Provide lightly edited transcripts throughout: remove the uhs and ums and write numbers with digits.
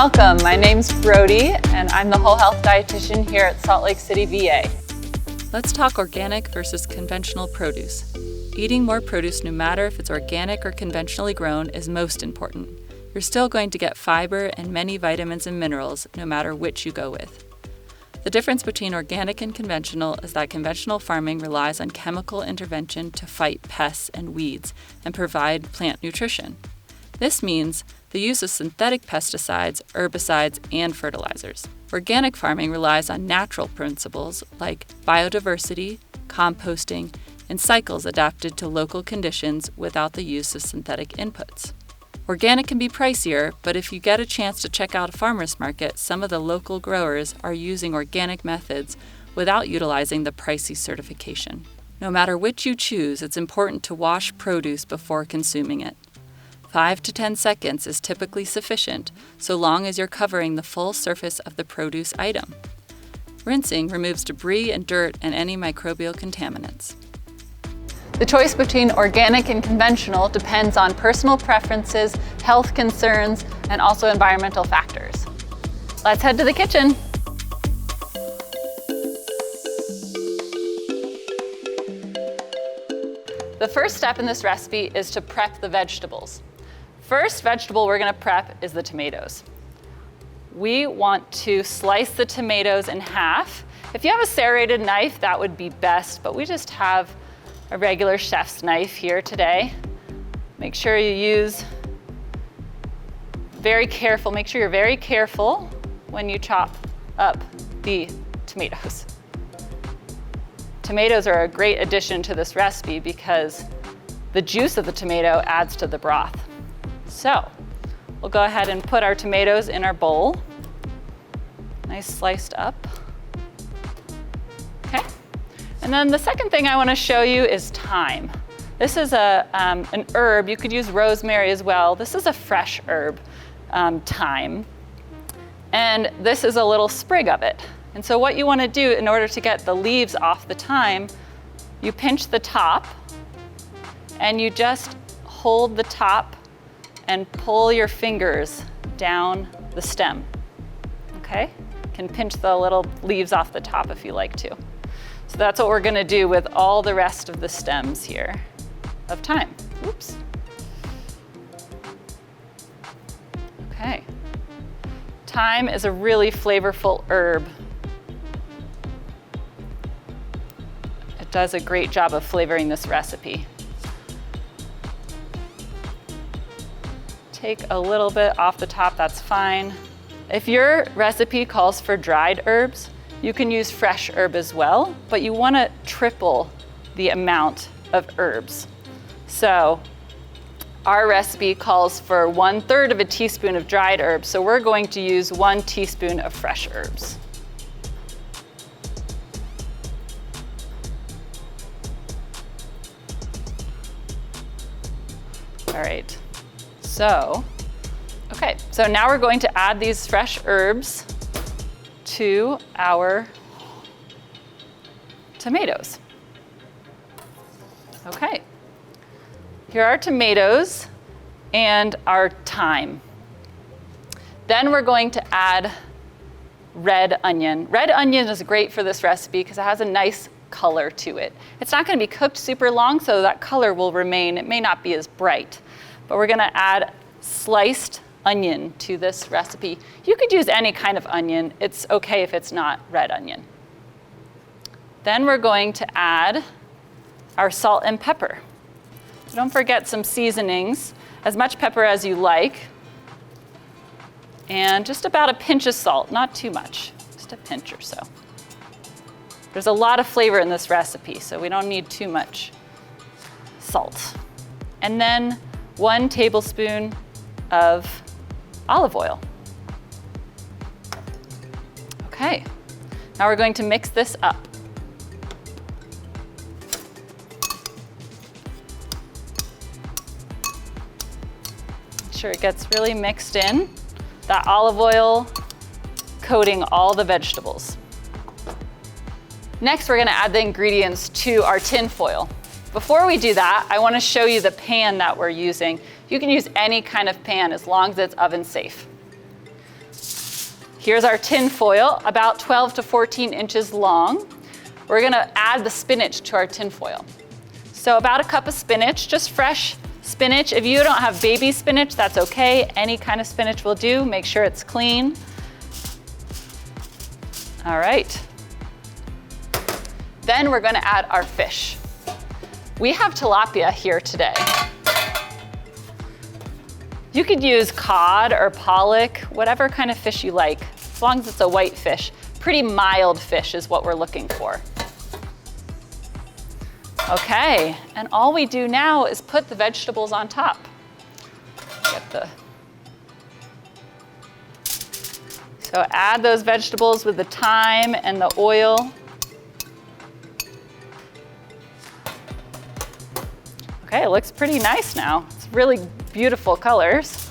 welcome. My name's Brody, and I'm the whole health dietitian here at Salt Lake City, VA. Let's talk organic versus conventional produce. Eating more produce, no matter if it's organic or conventionally grown, is most important. You're still going to get fiber and many vitamins and minerals, no matter which you go with. The difference between organic and conventional is that conventional farming relies on chemical intervention to fight pests and weeds and provide plant nutrition. This means the use of synthetic pesticides, herbicides, and fertilizers. Organic farming relies on natural principles like biodiversity, composting, and cycles adapted to local conditions without the use of synthetic inputs. Organic can be pricier, but if you get a chance to check out a farmer's market, some of the local growers are using organic methods without utilizing the pricey certification. No matter which you choose, it's important to wash produce before consuming it. 5 to 10 seconds is typically sufficient, so long as you're covering the full surface of the produce item. Rinsing removes debris and dirt and any microbial contaminants. The choice between organic and conventional depends on personal preferences, health concerns, and also environmental factors. Let's head to the kitchen. The first step in this recipe is to prep the vegetables. First vegetable we're going to prep is the tomatoes. We want to slice the tomatoes in half. If you have a serrated knife, that would be best, but we just have a regular chef's knife here today. Make sure you use make sure you're very careful when you chop up the tomatoes. Tomatoes are a great addition to this recipe because the juice of the tomato adds to the broth. So we'll go ahead and put our tomatoes in our bowl. Nice sliced up. Okay. And then the second thing I want to show you is thyme. This is an herb. You could use rosemary as well. This is a fresh herb, thyme. And this is a little sprig of it. And so what you want to do in order to get the leaves off the thyme, you pinch the top and you just hold the top and pull your fingers down the stem. Okay? You can pinch the little leaves off the top if you like to. So that's what we're going to do with all the rest of the stems here of thyme. Oops. Okay. Thyme is a really flavorful herb. It does a great job of flavoring this recipe. Take a little bit off the top, that's fine. If your recipe calls for dried herbs, you can use fresh herb as well, but you want to triple the amount of herbs. So our recipe calls for 1/3 of a teaspoon of dried herbs, so we're going to use 1 teaspoon of fresh herbs. All right. So now we're going to add these fresh herbs to our tomatoes. Okay, here are tomatoes and our thyme. Then we're going to add red onion. Red onion is great for this recipe because it has a nice color to it. It's not going to be cooked super long, so that color will remain. It may not be as bright. But we're going to add sliced onion to this recipe. You could use any kind of onion. It's okay if it's not red onion. Then we're going to add our salt and pepper. Don't forget some seasonings, as much pepper as you like, and just about a pinch of salt, not too much, just a pinch or so. There's a lot of flavor in this recipe, so we don't need too much salt. And then 1 tablespoon of olive oil. Okay, now we're going to mix this up. Make sure it gets really mixed in. That olive oil coating all the vegetables. Next, we're going to add the ingredients to our tin foil. Before we do that, I want to show you the pan that we're using. You can use any kind of pan as long as it's oven safe. Here's our tin foil, about 12 to 14 inches long. We're gonna add the spinach to our tin foil. So about a cup of spinach, just fresh spinach. If you don't have baby spinach, that's okay. Any kind of spinach will do. Make sure it's clean. All right. Then we're gonna add our fish. We have tilapia here today. You could use cod or pollock, whatever kind of fish you like, as long as it's a white fish. Pretty mild fish is what we're looking for. Okay, and all we do now is put the vegetables on top. So add those vegetables with the thyme and the oil. Okay, it looks pretty nice now. It's really beautiful colors.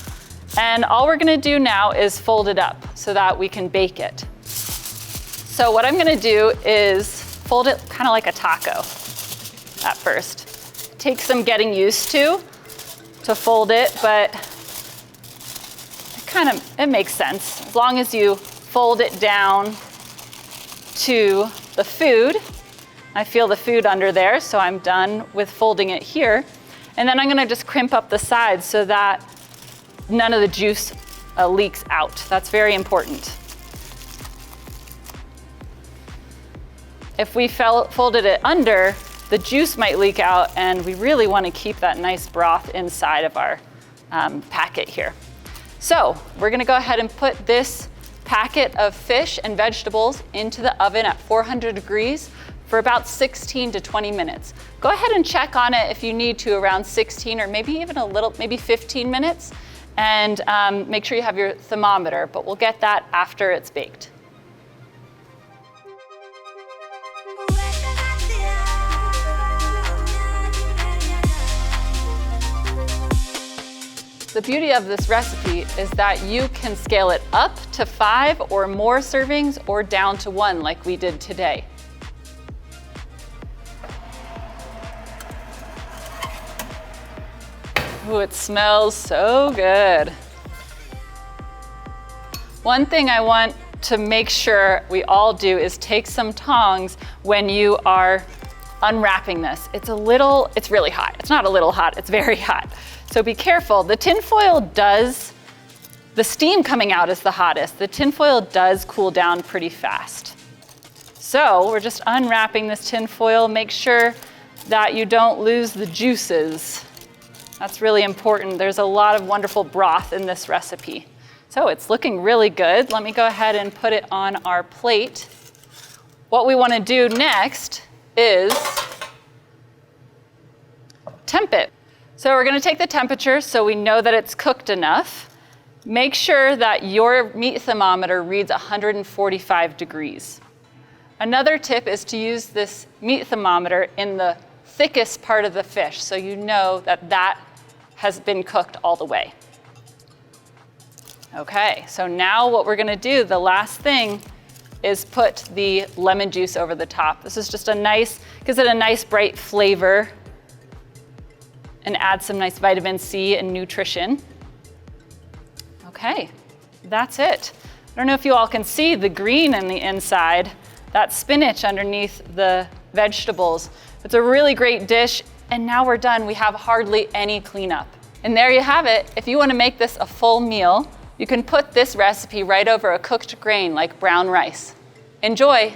And all we're gonna do now is fold it up so that we can bake it. So what I'm gonna do is fold it kind of like a taco at first. Takes some getting used to fold it, but it makes sense. As long as you fold it down to the food. I feel the food under there, so I'm done with folding it here. And then I'm gonna just crimp up the sides so that none of the juice leaks out. That's very important. If we folded it under, the juice might leak out, and we really wanna keep that nice broth inside of our packet here. So we're gonna go ahead and put this packet of fish and vegetables into the oven at 400 degrees for about 16 to 20 minutes. Go ahead and check on it if you need to around 16 or maybe even maybe 15 minutes, and make sure you have your thermometer, but we'll get that after it's baked. The beauty of this recipe is that you can scale it up to 5 or more servings or down to 1 like we did today. Ooh, it smells so good. One thing I want to make sure we all do is take some tongs when you are unwrapping this. It's really hot. It's not a little hot, it's very hot. So be careful. The tin foil the steam coming out is the hottest. The tin foil does cool down pretty fast. So we're just unwrapping this tin foil. Make sure that you don't lose the juices. That's really important. There's a lot of wonderful broth in this recipe. So it's looking really good. Let me go ahead and put it on our plate. What we want to do next is temp it. So we're going to take the temperature so we know that it's cooked enough. Make sure that your meat thermometer reads 145 degrees. Another tip is to use this meat thermometer in the thickest part of the fish so you know that that has been cooked all the way. Okay, so now what we're gonna do, the last thing, is put the lemon juice over the top. This is just gives it a nice bright flavor and adds some nice vitamin C and nutrition. Okay, that's it. I don't know if you all can see the green in the inside, that spinach underneath the vegetables. It's a really great dish, and now we're done. We have hardly any cleanup. And there you have it. If you want to make this a full meal, you can put this recipe right over a cooked grain like brown rice. Enjoy!